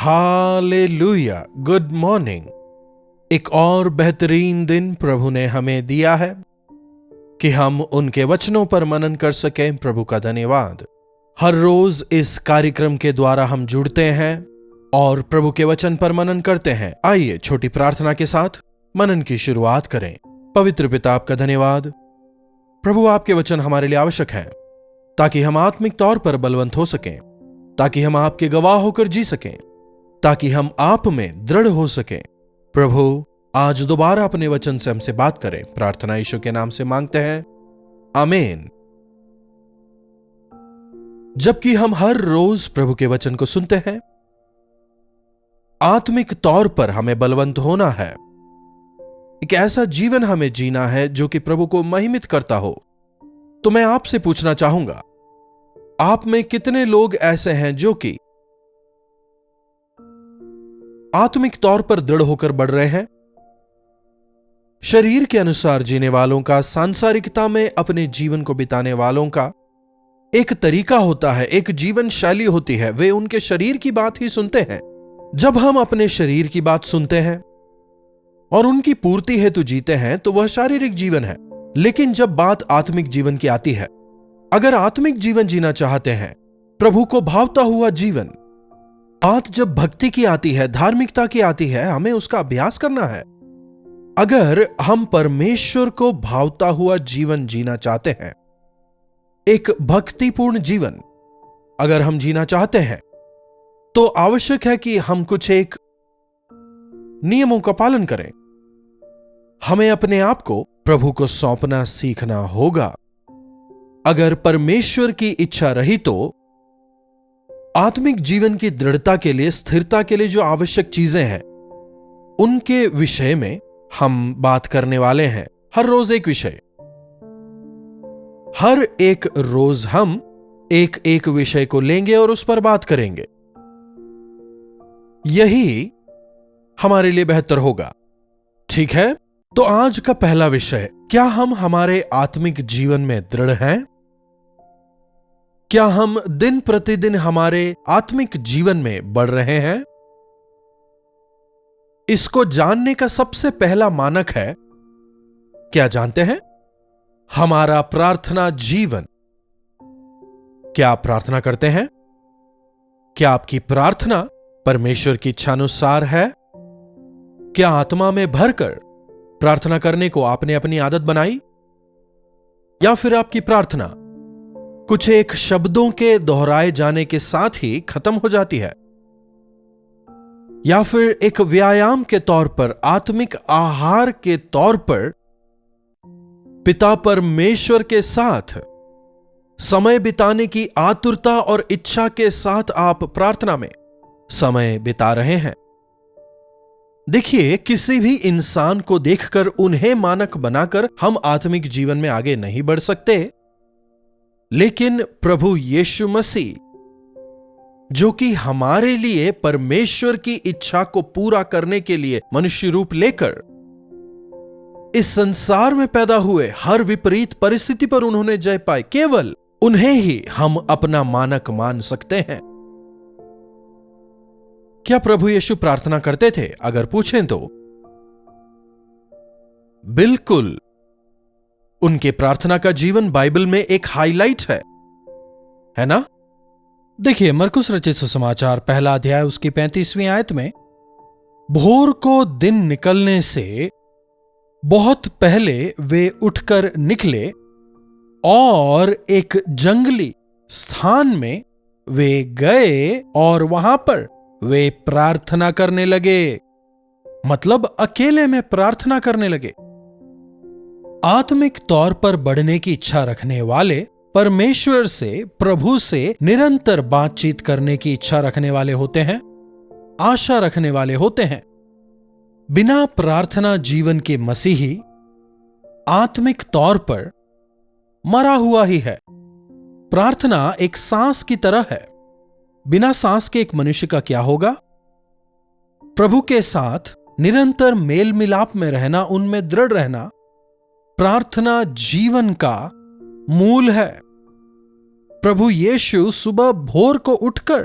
Hallelujah, good morning. एक और बेहतरीन दिन प्रभु ने हमें दिया है कि हम उनके वचनों पर मनन कर सकें। प्रभु का धन्यवाद। हर रोज इस कार्यक्रम के द्वारा हम जुड़ते हैं और प्रभु के वचन पर मनन करते हैं। आइए छोटी प्रार्थना के साथ मनन की शुरुआत करें। पवित्र पिता, आपका धन्यवाद। प्रभु, आपके वचन हमारे लिए आवश्यक है ताकि हम आत्मिक तौर पर बलवंत हो सकें, ताकि हम आपके गवाह होकर जी सकें, ताकि हम आप में दृढ़ हो सकें। प्रभु, आज दोबारा अपने वचन से हमसे बात करें। प्रार्थना यीशु के नाम से मांगते हैं, आमीन। जबकि हम हर रोज प्रभु के वचन को सुनते हैं, आत्मिक तौर पर हमें बलवंत होना है। एक ऐसा जीवन हमें जीना है जो कि प्रभु को महिमित करता हो। तो मैं आपसे पूछना चाहूंगा, आप में कितने लोग ऐसे हैं जो कि आत्मिक तौर पर दृढ़ होकर बढ़ रहे हैं? शरीर के अनुसार जीने वालों का, सांसारिकता में अपने जीवन को बिताने वालों का एक तरीका होता है, एक जीवन शैली होती है। वे उनके शरीर की बात ही सुनते हैं। जब हम अपने शरीर की बात सुनते हैं और उनकी पूर्ति हेतु जीते हैं तो वह शारीरिक जीवन है। लेकिन जब बात आत्मिक जीवन की आती है, अगर आत्मिक जीवन जीना चाहते हैं, प्रभु को भावता हुआ जीवन, बात जब भक्ति की आती है, धार्मिकता की आती है, हमें उसका अभ्यास करना है। अगर हम परमेश्वर को भावता हुआ जीवन जीना चाहते हैं, एक भक्तिपूर्ण जीवन अगर हम जीना चाहते हैं, तो आवश्यक है कि हम कुछ एक नियमों का पालन करें। हमें अपने आप को प्रभु को सौंपना सीखना होगा। अगर परमेश्वर की इच्छा रही तो आत्मिक जीवन की दृढ़ता के लिए, स्थिरता के लिए जो आवश्यक चीजें हैं, उनके विषय में हम बात करने वाले हैं। हर रोज एक विषय, हर एक रोज हम एक एक विषय को लेंगे और उस पर बात करेंगे। यही हमारे लिए बेहतर होगा। ठीक है, तो आज का पहला विषय, क्या हम हमारे आत्मिक जीवन में दृढ़ हैं? क्या हम दिन प्रतिदिन हमारे आत्मिक जीवन में बढ़ रहे हैं? इसको जानने का सबसे पहला मानक है, क्या जानते हैं? हमारा प्रार्थना जीवन। क्या आप प्रार्थना करते हैं? क्या आपकी प्रार्थना परमेश्वर की इच्छानुसार है? क्या आत्मा में भरकर प्रार्थना करने को आपने अपनी आदत बनाई, या फिर आपकी प्रार्थना कुछ एक शब्दों के दोहराए जाने के साथ ही खत्म हो जाती है, या फिर एक व्यायाम के तौर पर, आत्मिक आहार के तौर पर पिता परमेश्वर के साथ समय बिताने की आतुरता और इच्छा के साथ आप प्रार्थना में समय बिता रहे हैं? देखिए, किसी भी इंसान को देखकर उन्हें मानक बनाकर हम आत्मिक जीवन में आगे नहीं बढ़ सकते। लेकिन प्रभु यीशु मसीह, जो कि हमारे लिए परमेश्वर की इच्छा को पूरा करने के लिए मनुष्य रूप लेकर इस संसार में पैदा हुए, हर विपरीत परिस्थिति पर उन्होंने जय पाई, केवल उन्हें ही हम अपना मानक मान सकते हैं। क्या प्रभु यीशु प्रार्थना करते थे? अगर पूछें तो बिल्कुल। उनके प्रार्थना का जीवन बाइबल में एक हाईलाइट है ना? देखिए, मरकुस रचित सुसमाचार पहला अध्याय उसकी 35वीं आयत में, भोर को दिन निकलने से बहुत पहले वे उठकर निकले और एक जंगली स्थान में वे गए और वहां पर वे प्रार्थना करने लगे। मतलब अकेले में प्रार्थना करने लगे। आत्मिक तौर पर बढ़ने की इच्छा रखने वाले, परमेश्वर से, प्रभु से निरंतर बातचीत करने की इच्छा रखने वाले होते हैं, आशा रखने वाले होते हैं। बिना प्रार्थना जीवन के मसीही आत्मिक तौर पर मरा हुआ ही है। प्रार्थना एक सांस की तरह है। बिना सांस के एक मनुष्य का क्या होगा? प्रभु के साथ निरंतर मेल मिलाप में रहना, उनमें दृढ़ रहना, प्रार्थना जीवन का मूल है। प्रभु यीशु सुबह भोर को उठकर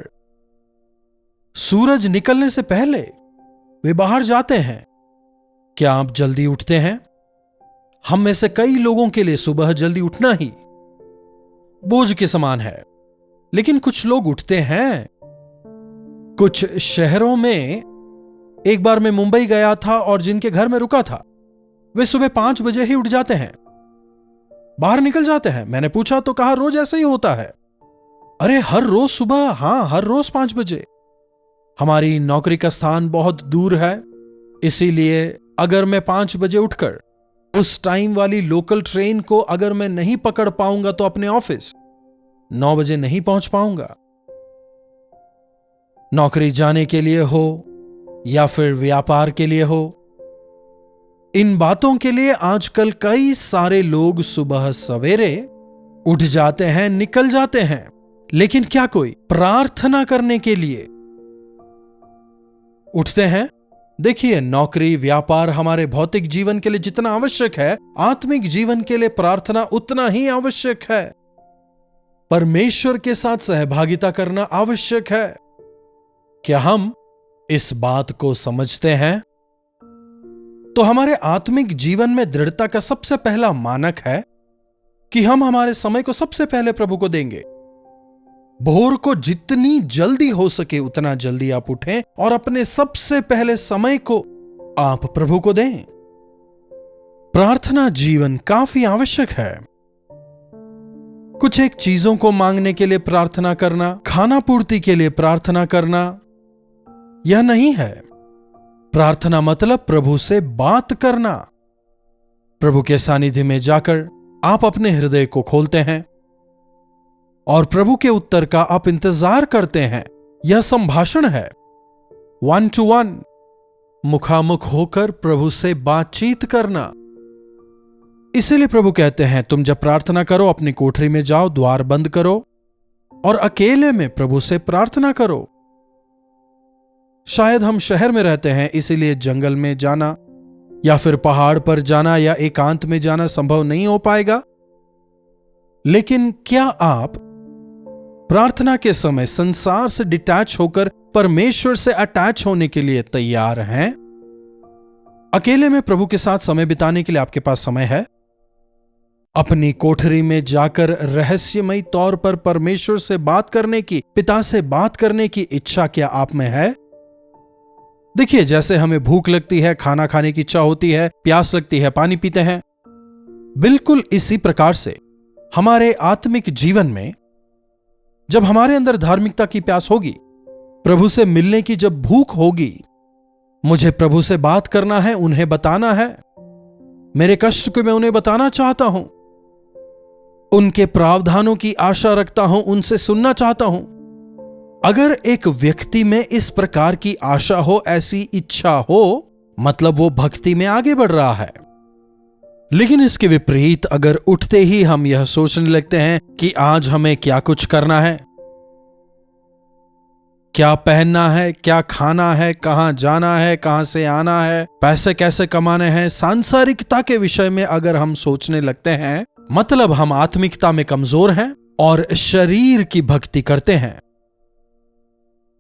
सूरज निकलने से पहले वे बाहर जाते हैं। क्या आप जल्दी उठते हैं? हम में से कई लोगों के लिए सुबह जल्दी उठना ही बोझ के समान है, लेकिन कुछ लोग उठते हैं। कुछ शहरों में, एक बार मैं मुंबई गया था और जिनके घर में रुका था वे सुबह 5 बजे ही उठ जाते हैं, बाहर निकल जाते हैं। मैंने पूछा तो कहा रोज ऐसा ही होता है। अरे हर रोज सुबह? हां, हर रोज 5 बजे। हमारी नौकरी का स्थान बहुत दूर है, इसीलिए अगर मैं 5 बजे उठकर उस टाइम वाली लोकल ट्रेन को अगर मैं नहीं पकड़ पाऊंगा तो अपने ऑफिस 9 बजे नहीं पहुंच पाऊंगा। नौकरी जाने के लिए हो या फिर व्यापार के लिए हो, इन बातों के लिए आजकल कई सारे लोग सुबह सवेरे उठ जाते हैं, निकल जाते हैं। लेकिन क्या कोई प्रार्थना करने के लिए उठते हैं? देखिए, नौकरी व्यापार हमारे भौतिक जीवन के लिए जितना आवश्यक है, आत्मिक जीवन के लिए प्रार्थना उतना ही आवश्यक है। परमेश्वर के साथ सहभागिता करना आवश्यक है। क्या हम इस बात को समझते हैं? तो हमारे आत्मिक जीवन में दृढ़ता का सबसे पहला मानक है कि हम हमारे समय को सबसे पहले प्रभु को देंगे। भोर को जितनी जल्दी हो सके उतना जल्दी आप उठें और अपने सबसे पहले समय को आप प्रभु को दें। प्रार्थना जीवन काफी आवश्यक है। कुछ एक चीजों को मांगने के लिए प्रार्थना करना, खाना पूर्ति के लिए प्रार्थना करना, यह नहीं है। प्रार्थना मतलब प्रभु से बात करना। प्रभु के सानिध्य में जाकर आप अपने हृदय को खोलते हैं और प्रभु के उत्तर का आप इंतजार करते हैं। यह संभाषण है, 1 to 1, मुखामुख होकर प्रभु से बातचीत करना। इसीलिए प्रभु कहते हैं, तुम जब प्रार्थना करो अपनी कोठरी में जाओ, द्वार बंद करो और अकेले में प्रभु से प्रार्थना करो। शायद हम शहर में रहते हैं, इसीलिए जंगल में जाना या फिर पहाड़ पर जाना या एकांत में जाना संभव नहीं हो पाएगा। लेकिन क्या आप प्रार्थना के समय संसार से डिटैच होकर परमेश्वर से अटैच होने के लिए तैयार हैं? अकेले में प्रभु के साथ समय बिताने के लिए आपके पास समय है? अपनी कोठरी में जाकर रहस्यमयी तौर पर परमेश्वर से बात करने की, पिता से बात करने की इच्छा क्या आप में है? देखिए, जैसे हमें भूख लगती है, खाना खाने की इच्छा होती है, प्यास लगती है, पानी पीते हैं, बिल्कुल इसी प्रकार से हमारे आत्मिक जीवन में जब हमारे अंदर धार्मिकता की प्यास होगी, प्रभु से मिलने की जब भूख होगी, मुझे प्रभु से बात करना है, उन्हें बताना है, मेरे कष्ट को मैं उन्हें बताना चाहता हूं, उनके प्रावधानों की आशा रखता हूं, उनसे सुनना चाहता हूं। अगर एक व्यक्ति में इस प्रकार की आशा हो, ऐसी इच्छा हो, मतलब वो भक्ति में आगे बढ़ रहा है। लेकिन इसके विपरीत अगर उठते ही हम यह सोचने लगते हैं कि आज हमें क्या कुछ करना है, क्या पहनना है, क्या खाना है, कहां जाना है, कहां से आना है, पैसे कैसे कमाने हैं, सांसारिकता के विषय में अगर हम सोचने लगते हैं, मतलब हम आत्मिकता में कमजोर हैं और शरीर की भक्ति करते हैं।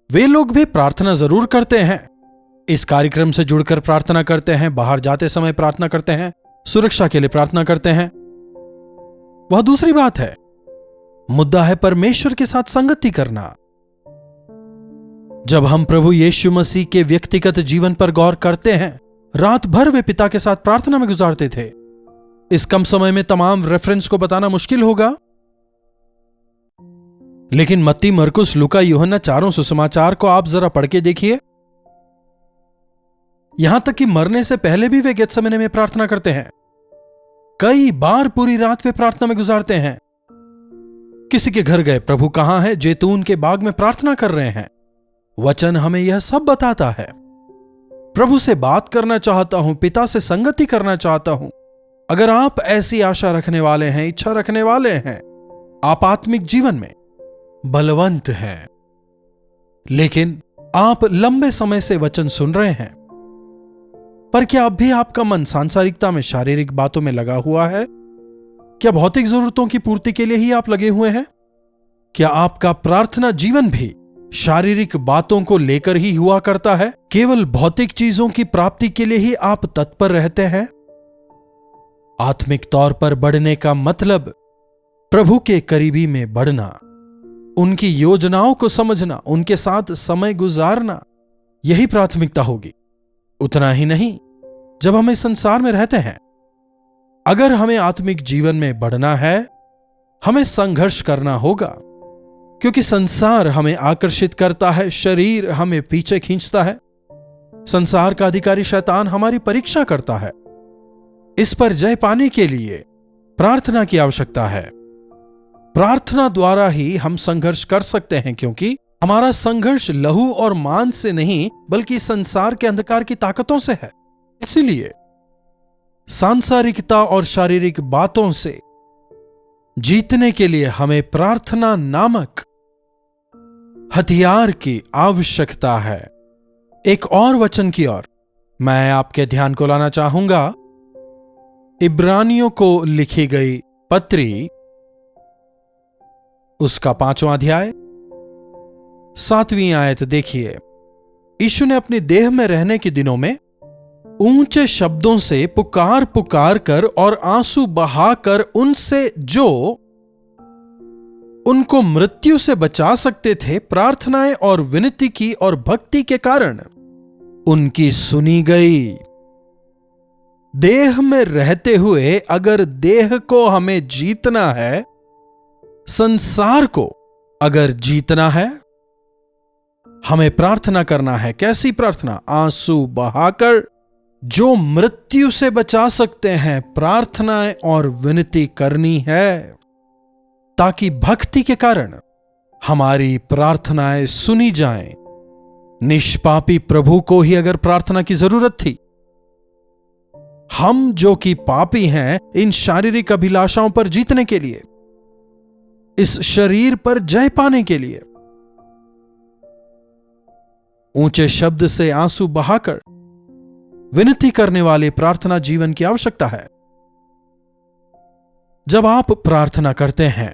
वे लोग भी प्रार्थना जरूर करते हैं, इस कार्यक्रम से जुड़कर प्रार्थना करते हैं, बाहर जाते समय प्रार्थना करते हैं, सुरक्षा के लिए प्रार्थना करते हैं, वह दूसरी बात है। मुद्दा है परमेश्वर के साथ संगति करना। जब हम प्रभु यीशु मसीह के व्यक्तिगत जीवन पर गौर करते हैं, रात भर वे पिता के साथ प्रार्थना में गुजारते थे। इस कम समय में तमाम रेफरेंस को बताना मुश्किल होगा, लेकिन मत्ती, मरकुस, लूका, यूहन्ना, चारों सुसमाचार को आप जरा पढ़ के देखिए। यहां तक कि मरने से पहले भी वे गेत्सेमने में प्रार्थना करते हैं। कई बार पूरी रात वे प्रार्थना में गुजारते हैं। किसी के घर गए, प्रभु कहां है? जैतून के बाग में प्रार्थना कर रहे हैं। वचन हमें यह सब बताता है। प्रभु से बात करना चाहता हूं, पिता से संगति करना चाहता हूं। अगर आप ऐसी आशा रखने वाले हैं, इच्छा रखने वाले हैं, आप आत्मिक जीवन में बलवंत हैं, लेकिन आप लंबे समय से वचन सुन रहे हैं, पर क्या अब भी आपका मन सांसारिकता में, शारीरिक बातों में लगा हुआ है? क्या भौतिक जरूरतों की पूर्ति के लिए ही आप लगे हुए हैं? क्या आपका प्रार्थना जीवन भी शारीरिक बातों को लेकर ही हुआ करता है? केवल भौतिक चीजों की प्राप्ति के लिए ही आप तत्पर रहते हैं? आत्मिक तौर पर बढ़ने का मतलब प्रभु के करीबी में बढ़ना, उनकी योजनाओं को समझना, उनके साथ समय गुजारना, यही प्राथमिकता होगी। उतना ही नहीं, जब हम इस संसार में रहते हैं, अगर हमें आत्मिक जीवन में बढ़ना है, हमें संघर्ष करना होगा, क्योंकि संसार हमें आकर्षित करता है, शरीर हमें पीछे खींचता है। संसार का अधिकारी शैतान हमारी परीक्षा करता है। इस पर जय पाने के लिए प्रार्थना की आवश्यकता है। प्रार्थना द्वारा ही हम संघर्ष कर सकते हैं, क्योंकि हमारा संघर्ष लहू और मांस से नहीं, बल्कि संसार के अंधकार की ताकतों से है। इसीलिए सांसारिकता और शारीरिक बातों से जीतने के लिए हमें प्रार्थना नामक हथियार की आवश्यकता है। एक और वचन की ओर मैं आपके ध्यान को लाना चाहूंगा। इब्रानियों को लिखी गई पत्री, उसका 5वां अध्याय 7वीं आयत देखिए। यीशु ने अपने देह में रहने के दिनों में ऊंचे शब्दों से पुकार पुकार कर और आंसू बहाकर उनसे जो उनको मृत्यु से बचा सकते थे प्रार्थनाएं और विनती की, और भक्ति के कारण उनकी सुनी गई। देह में रहते हुए अगर देह को हमें जीतना है, संसार को अगर जीतना है, हमें प्रार्थना करना है। कैसी प्रार्थना? आंसू बहाकर जो मृत्यु से बचा सकते हैं प्रार्थनाएं और विनती करनी है, ताकि भक्ति के कारण हमारी प्रार्थनाएं सुनी जाएं। निष्पापी प्रभु को ही अगर प्रार्थना की जरूरत थी, हम जो कि पापी हैं, इन शारीरिक अभिलाषाओं पर जीतने के लिए, इस शरीर पर जय पाने के लिए ऊंचे शब्द से आंसू बहाकर विनती करने वाले प्रार्थना जीवन की आवश्यकता है। जब आप प्रार्थना करते हैं,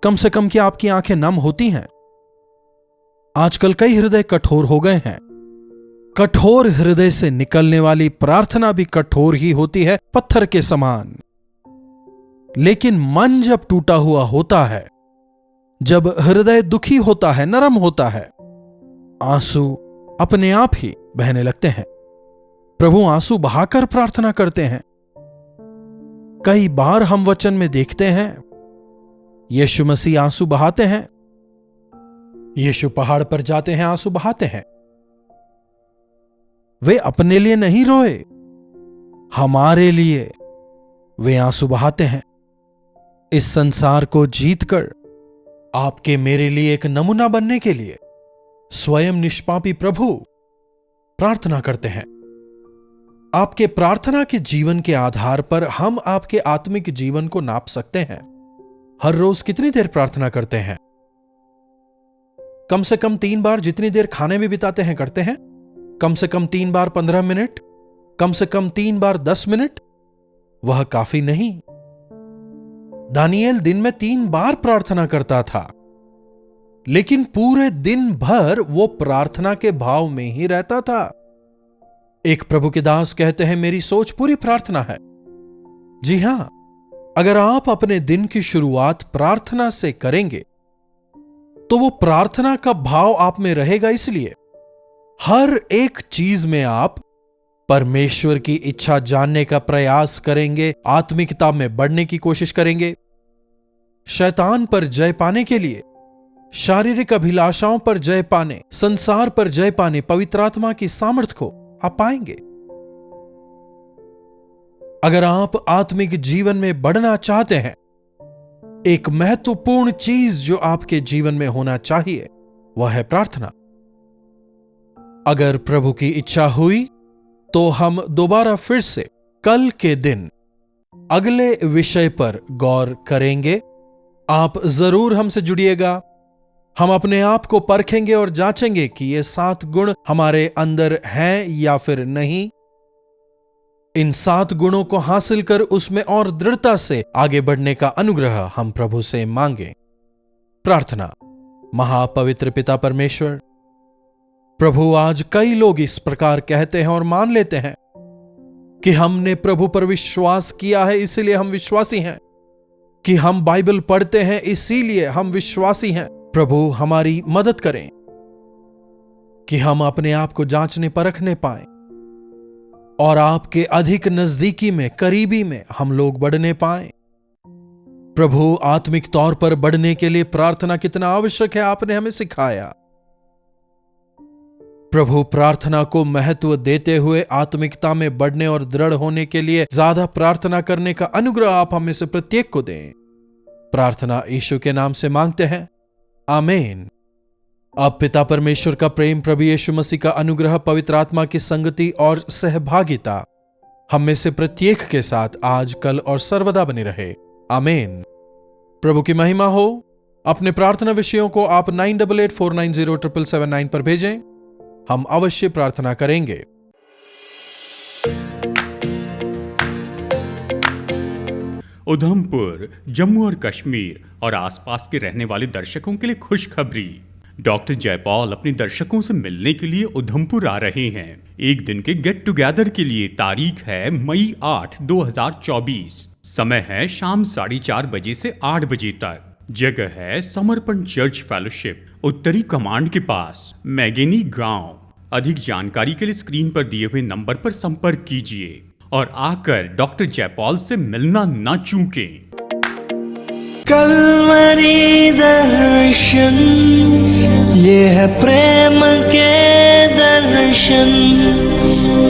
कम से कम क्या आपकी आंखें नम होती हैं? आजकल कई हृदय कठोर हो गए हैं। कठोर हृदय से निकलने वाली प्रार्थना भी कठोर ही होती है, पत्थर के समान। लेकिन मन जब टूटा हुआ होता है, जब हृदय दुखी होता है, नरम होता है, आंसू अपने आप ही बहने लगते हैं। प्रभु आंसू बहाकर प्रार्थना करते हैं। कई बार हम वचन में देखते हैं यीशु मसीह आंसू बहाते हैं। यीशु पहाड़ पर जाते हैं, आंसू बहाते हैं। वे अपने लिए नहीं रोए, हमारे लिए वे आंसू बहाते हैं। इस संसार को जीतकर आपके मेरे लिए एक नमूना बनने के लिए स्वयं निष्पापी प्रभु प्रार्थना करते हैं। आपके प्रार्थना के जीवन के आधार पर हम आपके आत्मिक जीवन को नाप सकते हैं। हर रोज कितनी देर प्रार्थना करते हैं? कम से कम 3 बार जितनी देर खाने में बिताते हैं करते हैं? कम से कम 3 बार 15 मिनट? कम से कम 3 बार 10 मिनट? वह काफी नहीं। दानिएल दिन में 3 बार प्रार्थना करता था, लेकिन पूरे दिन भर वो प्रार्थना के भाव में ही रहता था। एक प्रभु के दास कहते हैं, मेरी सोच पूरी प्रार्थना है। जी हां, अगर आप अपने दिन की शुरुआत प्रार्थना से करेंगे तो वो प्रार्थना का भाव आप में रहेगा। इसलिए हर एक चीज में आप परमेश्वर की इच्छा जानने का प्रयास करेंगे, आत्मिकता में बढ़ने की कोशिश करेंगे। शैतान पर जय पाने के लिए, शारीरिक अभिलाषाओं पर जय पाने, संसार पर जय पाने पवित्र आत्मा की सामर्थ्य को आप पाएंगे। अगर आप आत्मिक जीवन में बढ़ना चाहते हैं, एक महत्वपूर्ण चीज जो आपके जीवन में होना चाहिए वह है प्रार्थना। अगर प्रभु की इच्छा हुई तो हम दोबारा फिर से कल के दिन अगले विषय पर गौर करेंगे। आप जरूर हमसे जुड़िएगा। हम अपने आप को परखेंगे और जांचेंगे कि ये 7 गुण हमारे अंदर हैं या फिर नहीं। इन 7 गुणों को हासिल कर उसमें और दृढ़ता से आगे बढ़ने का अनुग्रह हम प्रभु से मांगे। प्रार्थना। महापवित्र पिता परमेश्वर, प्रभु आज कई लोग इस प्रकार कहते हैं और मान लेते हैं कि हमने प्रभु पर विश्वास किया है इसीलिए हम विश्वासी हैं, कि हम बाइबल पढ़ते हैं इसीलिए हम विश्वासी हैं। प्रभु हमारी मदद करें कि हम अपने आप को जांचने परखने पाएं और आपके अधिक नजदीकी में, करीबी में हम लोग बढ़ने पाएं। प्रभु आत्मिक तौर पर बढ़ने के लिए प्रार्थना कितना आवश्यक है आपने हमें सिखाया। प्रभु प्रार्थना को महत्व देते हुए आत्मिकता में बढ़ने और दृढ़ होने के लिए ज्यादा प्रार्थना करने का अनुग्रह आप हमें से प्रत्येक को दें। प्रार्थना यीशु के नाम से मांगते हैं, आमीन। अब पिता परमेश्वर का प्रेम, प्रभु यीशु मसीह का अनुग्रह, पवित्र आत्मा की संगति और सहभागिता हम में से प्रत्येक के साथ आज, कल और सर्वदा बनी रहे, आमीन। प्रभु की महिमा हो। अपने प्रार्थना विषयों को आप 9884907779 पर भेजें, हम अवश्य प्रार्थना करेंगे। उधमपुर, जम्मू और कश्मीर और आसपास के रहने वाले दर्शकों के लिए खुशखबरी। डॉक्टर जयपॉल अपने दर्शकों से मिलने के लिए उधमपुर आ रहे हैं। एक दिन के गेट टुगेदर के लिए तारीख है मई 8, 2024। समय है शाम 4:30 बजे से 8 बजे तक। जगह है समर्पण चर्च फेलोशिप, उत्तरी कमांड के पास, मैगेनी गांव। अधिक जानकारी के लिए स्क्रीन पर दिए हुए नंबर पर संपर्क कीजिए और आकर डॉक्टर जयपॉल से मिलना न चूकें। कलवरी दर्शन, ये है प्रेम के दर्शन,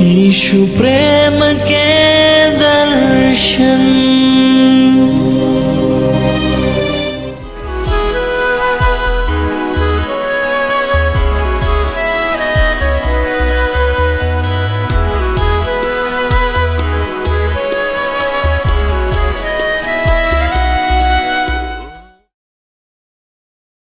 यीशु प्रेम के दर्शन।